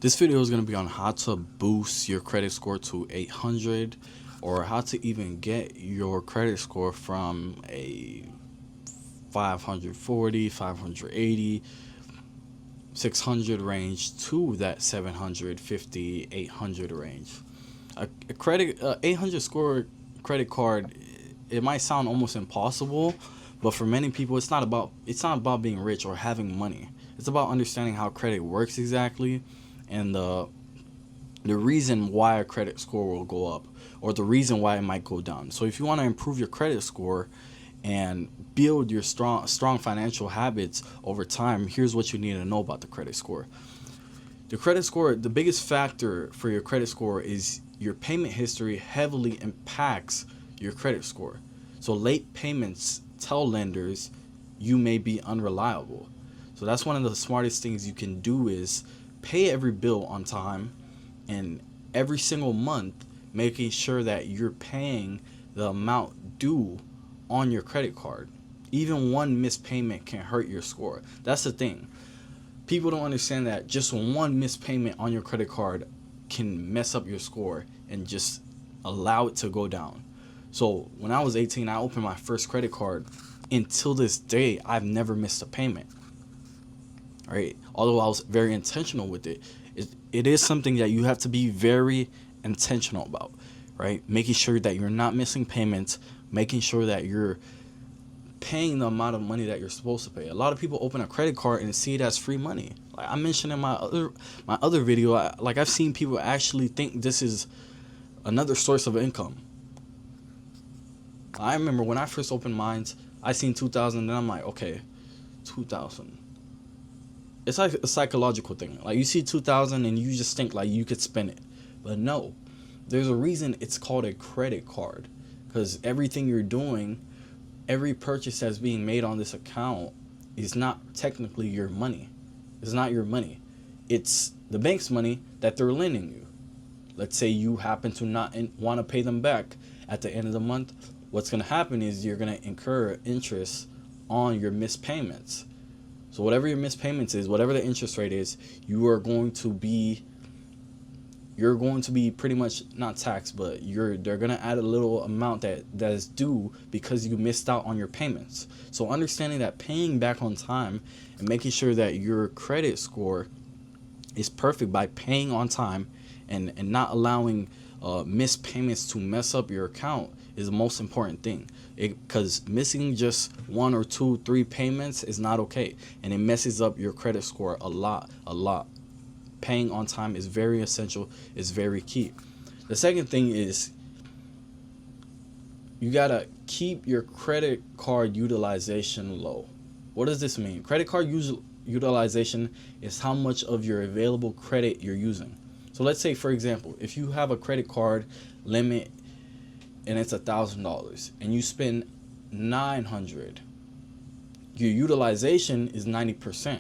This video is going to be on how to boost your credit score to 800, or how to even get your credit score from a 540, 580, 600 range to that 750, 800 range. A credit 800 score credit card, it might sound almost impossible, but for many people it's not about being rich or having money. It's about understanding how credit works exactly, and the reason why a credit score will go up, or the reason why it might go down. So if you want to improve your credit score and build your strong financial habits over time, here's what you need to know about the credit score. The credit score, the biggest factor for your credit score is your payment history heavily impacts your credit score. So late payments tell lenders you may be unreliable. So that's one of the smartest things you can do is pay every bill on time, and every single month making sure that you're paying the amount due on your credit card. Even one missed payment can hurt your score. That's the thing. People don't understand that just one missed payment on your credit card can mess up your score and just allow it to go down. So when I was 18, I opened my first credit card. Until this day, I've never missed a payment. Right? Although I was very intentional with it, it is something that you have to be very intentional about. Right? Making sure that you're not missing payments, making sure that you're paying the amount of money that you're supposed to pay. A lot of people open a credit card and see it as free money. Like I mentioned in my other video, I've seen people actually think this is another source of income. I remember when I first opened mine, I seen 2,000, and I'm like, okay, 2,000. It's like a psychological thing. Like you see 2,000 and you just think like you could spend it, but no, there's a reason it's called a credit card, because everything you're doing, every purchase that's being made on this account is not technically your money. It's not your money. It's the bank's money that they're lending you. Let's say you happen to not want to pay them back at the end of the month. What's going to happen is you're going to incur interest on your missed payments. So whatever your missed payments is, whatever the interest rate is, you're going to be pretty much not taxed, but they're going to add a little amount that is due because you missed out on your payments. So understanding that paying back on time and making sure that your credit score is perfect by paying on time and not allowing missed payments to mess up your account is the most important thing. Because missing just 1 or 2, 3 payments is not okay, and it messes up your credit score a lot. Paying on time is very essential, is very key. The second thing is you gotta keep your credit card utilization low. What does this mean? Credit card utilization is how much of your available credit you're using. So let's say, for example, if you have a credit card limit and it's $1,000 and you spend $900, your utilization is 90%.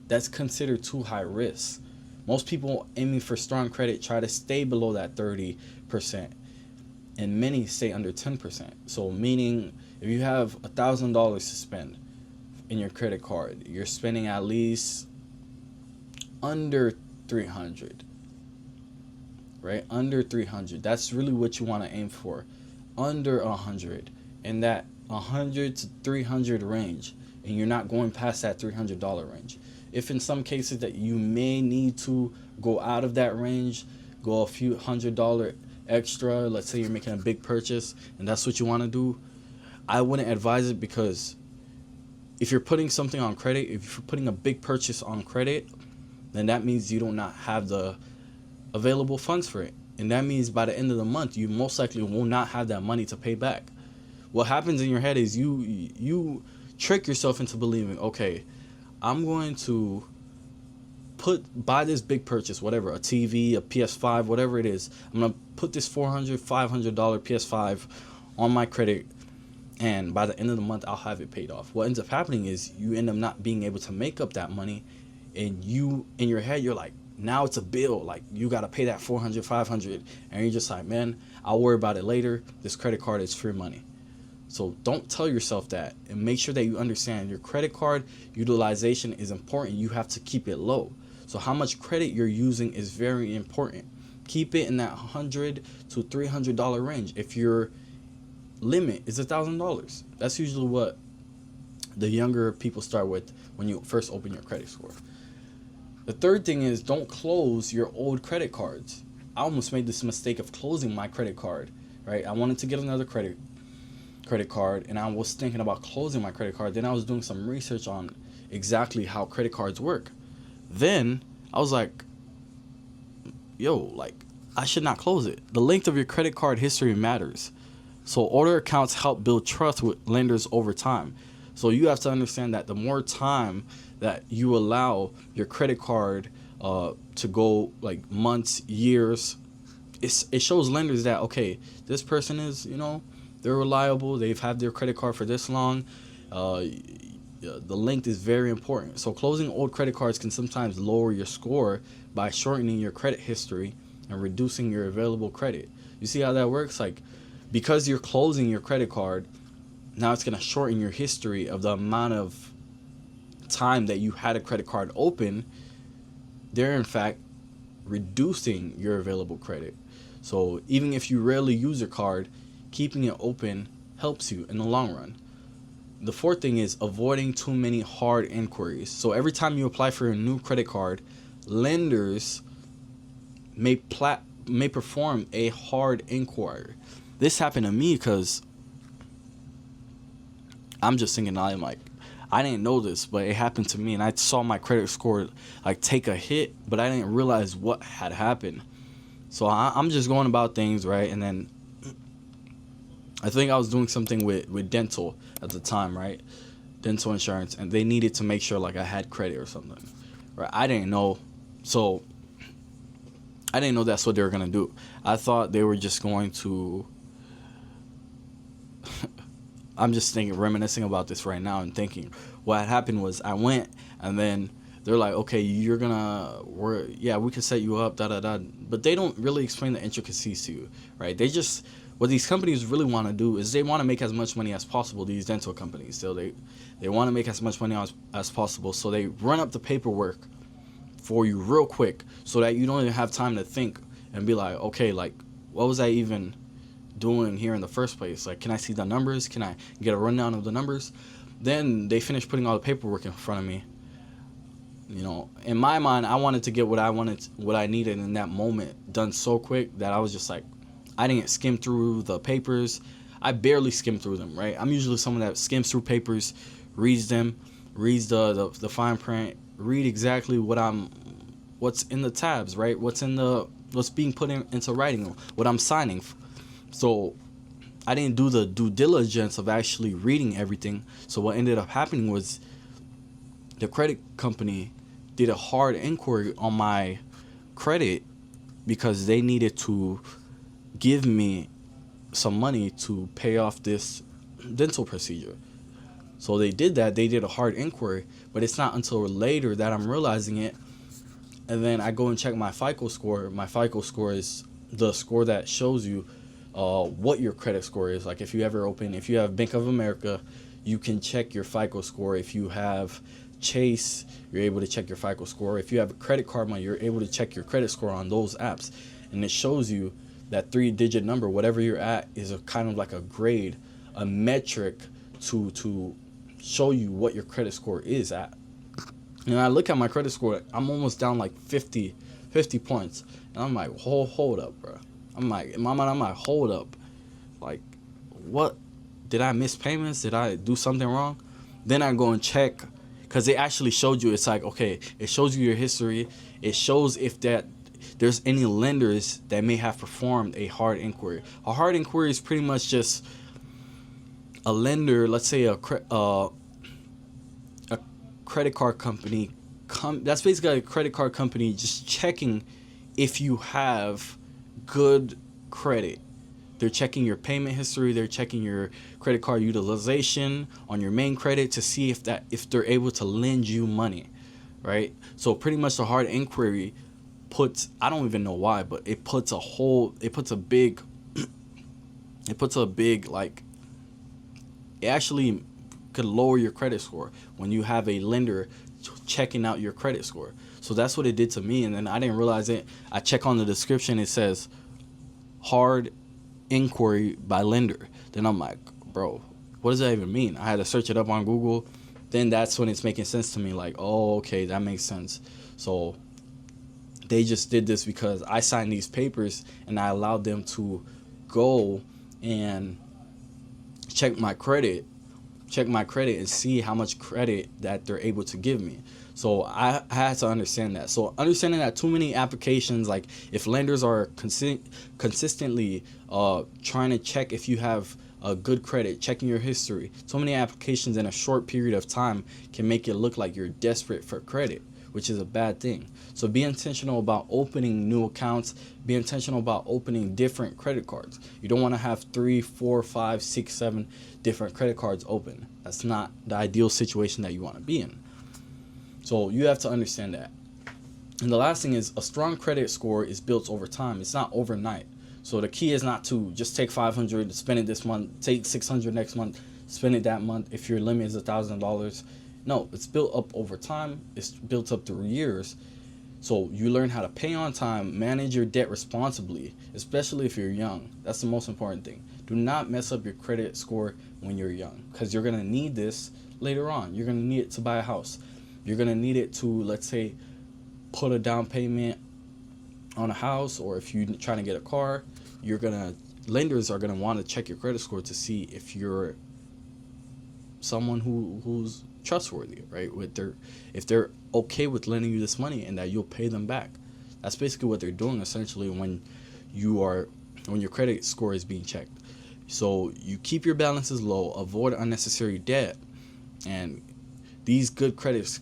That's considered too high risk. Most people aiming for strong credit try to stay below that 30%, and many stay under 10%. So meaning if you have $1,000 to spend in your credit card, you're spending at least under 300. Right? Under 300. That's really what you want to aim for. Under 100. In that 100 to 300 range. And you're not going past that $300 range. If in some cases that you may need to go out of that range, go a few $100 extra, let's say you're making a big purchase and that's what you want to do, I wouldn't advise it, because if you're putting something on credit, if you're putting a big purchase on credit, then that means you do not have the available funds for it, and that means by the end of the month you most likely will not have that money to pay back. What happens in your head is you trick yourself into believing, okay, I'm going to buy this big purchase, whatever, a TV, a PS5, whatever it is. I'm gonna put this $400, $500 PS5 on my credit, and by the end of the month I'll have it paid off. What ends up happening is you end up not being able to make up that money, and you in your head you're like, now it's a bill, like you got to pay that 400, 500, and you're just like, man, I'll worry about it later. This credit card is free money. So don't tell yourself that, and make sure that you understand your credit card utilization is important. You have to keep it low. So how much credit you're using is very important. Keep it in that $100 to $300 range. If your limit is $1,000, that's usually what the younger people start with when you first open your credit score. The third thing is, don't close your old credit cards. I almost made this mistake of closing my credit card, right? I wanted to get another credit card, and I was thinking about closing my credit card. Then I was doing some research on exactly how credit cards work. Then I was like, yo, like, I should not close it. The length of your credit card history matters. So older accounts help build trust with lenders over time. So you have to understand that the more time that you allow your credit card to go, like months, years, it shows lenders that, okay, this person is, they're reliable. They've had their credit card for this long. The length is very important. So closing old credit cards can sometimes lower your score by shortening your credit history and reducing your available credit. You see how that works? Like, because you're closing your credit card, now it's going to shorten your history of the amount of time that you had a credit card open. They're in fact reducing your available credit. So even if you rarely use your card, keeping it open helps you in the long run. The fourth thing is avoiding too many hard inquiries. So every time you apply for a new credit card, lenders may perform a hard inquiry. This happened to me because I'm just thinking, I'm like, I didn't know this, but it happened to me, and I saw my credit score like take a hit, but I didn't realize what had happened. So I'm just going about things, right? And then I think I was doing something with dental at the time, right? Dental insurance, and they needed to make sure like I had credit or something, right? I didn't know, so I didn't know that's what they were gonna do. I thought they were just going to. I'm just thinking, reminiscing about this right now and thinking what had happened was I went, and then they're like, okay, we can set you up, but they don't really explain the intricacies to you, right? What these companies really want to do is they want to make as much money as possible. These dental companies, so they want to make as much money as possible, so they run up the paperwork for you real quick, so that you don't even have time to think and be like, okay, like, what was I even doing here in the first place? Like, can I see the numbers? Can I get a rundown of the numbers? Then they finished putting all the paperwork in front of me. In my mind, I wanted to get what I needed in that moment done so quick that I was just like, I didn't skim through the papers. I barely skim through them, right? I'm usually someone that skims through papers, reads them, reads the fine print, read exactly what's in the tabs, right? What's being put into writing, what I'm signing. So I didn't do the due diligence of actually reading everything. So what ended up happening was the credit company did a hard inquiry on my credit because they needed to give me some money to pay off this dental procedure. So they did that. They did a hard inquiry, but it's not until later that I'm realizing it. And then I go and check my FICO score. My FICO score is the score that shows you what your credit score is. Like if you have Bank of America, you can check your FICO score. If you have Chase, you're able to check your FICO score. If you have a Credit Karma, you're able to check your credit score on those apps. And it shows you that 3-digit number, whatever you're at, is a kind of like a grade, a metric to show you what your credit score is at. And I look at my credit score, I'm almost down like 50 points. And I'm like, hold up, bro. I'm like, in my mind, I'm like, hold up. Like, what? Did I miss payments? Did I do something wrong? Then I go and check, because they actually showed you, it's like, okay, it shows you your history. It shows if there's any lenders that may have performed a hard inquiry. A hard inquiry is pretty much just a lender, let's say a credit card company, that's basically a credit card company just checking if you have good credit. They're checking your payment history. They're checking your credit card utilization on your main credit to see if they're able to lend you money, right? So pretty much the hard inquiry puts, I don't even know why, but it puts a big like, it actually could lower your credit score when you have a lender checking out your credit score. So that's what it did to me, and then I didn't realize it. I check on the description, it says hard inquiry by lender. Then I'm like, bro, what does that even mean? I had to search it up on Google. Then that's when it's making sense to me, like, oh, okay, that makes sense. So they just did this because I signed these papers and I allowed them to go and check my credit and see how much credit that they're able to give me. So I had to understand that. So understanding that too many applications, like if lenders are consistently trying to check if you have a good credit, checking your history, so many applications in a short period of time can make it look like you're desperate for credit, which is a bad thing. So be intentional about opening new accounts. Be intentional about opening different credit cards. You don't want to have 3, 4, 5, 6, 7 different credit cards open. That's not the ideal situation that you want to be in. So you have to understand that. And the last thing is, a strong credit score is built over time. It's not overnight. So the key is not to just take $500, spend it this month, take $600 next month, spend it that month if your limit is $1,000. No, it's built up over time. It's built up through years. So you learn how to pay on time, manage your debt responsibly, especially if you're young. That's the most important thing. Do not mess up your credit score when you're young, because you're going to need this later on. You're going to need it to buy a house. You're going to need it to, let's say, put a down payment on a house, or if you're trying to get a car, lenders are going to want to check your credit score to see if you're someone who's trustworthy, right? If they're okay with lending you this money and that you'll pay them back. That's basically what they're doing essentially when your credit score is being checked. So you keep your balances low, avoid unnecessary debt, and these good credit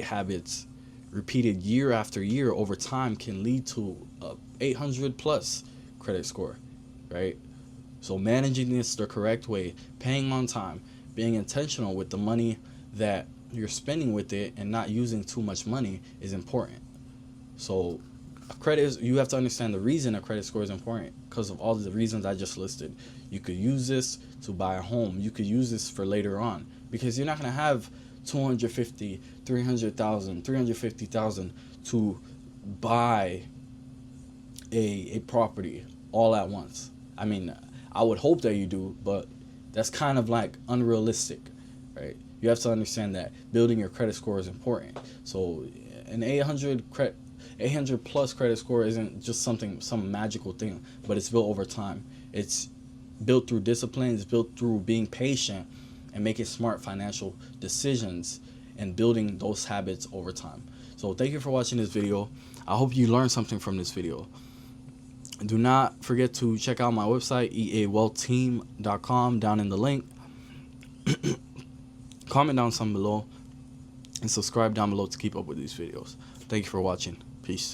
habits repeated year after year over time can lead to a 800 plus credit score, right? So managing this the correct way, paying on time, being intentional with the money that you're spending with it, and not using too much money is important. So you have to understand the reason a credit score is important, because of all the reasons I just listed. You could use this to buy a home. You could use this for later on, because you're not going to have 250, 300,000, 350,000 to buy a property all at once. I mean, I would hope that you do, but that's kind of like unrealistic, right? You have to understand that building your credit score is important. So an 800 plus credit score isn't just some magical thing, but it's built over time. It's built through discipline. It's built through being patient and making smart financial decisions and building those habits over time. So thank you for watching this video. I hope you learned something from this video. Do not forget to check out my website, eawealthteam.com, down in the link. Comment down some below and subscribe down below to keep up with these videos. Thank you for watching. Peace.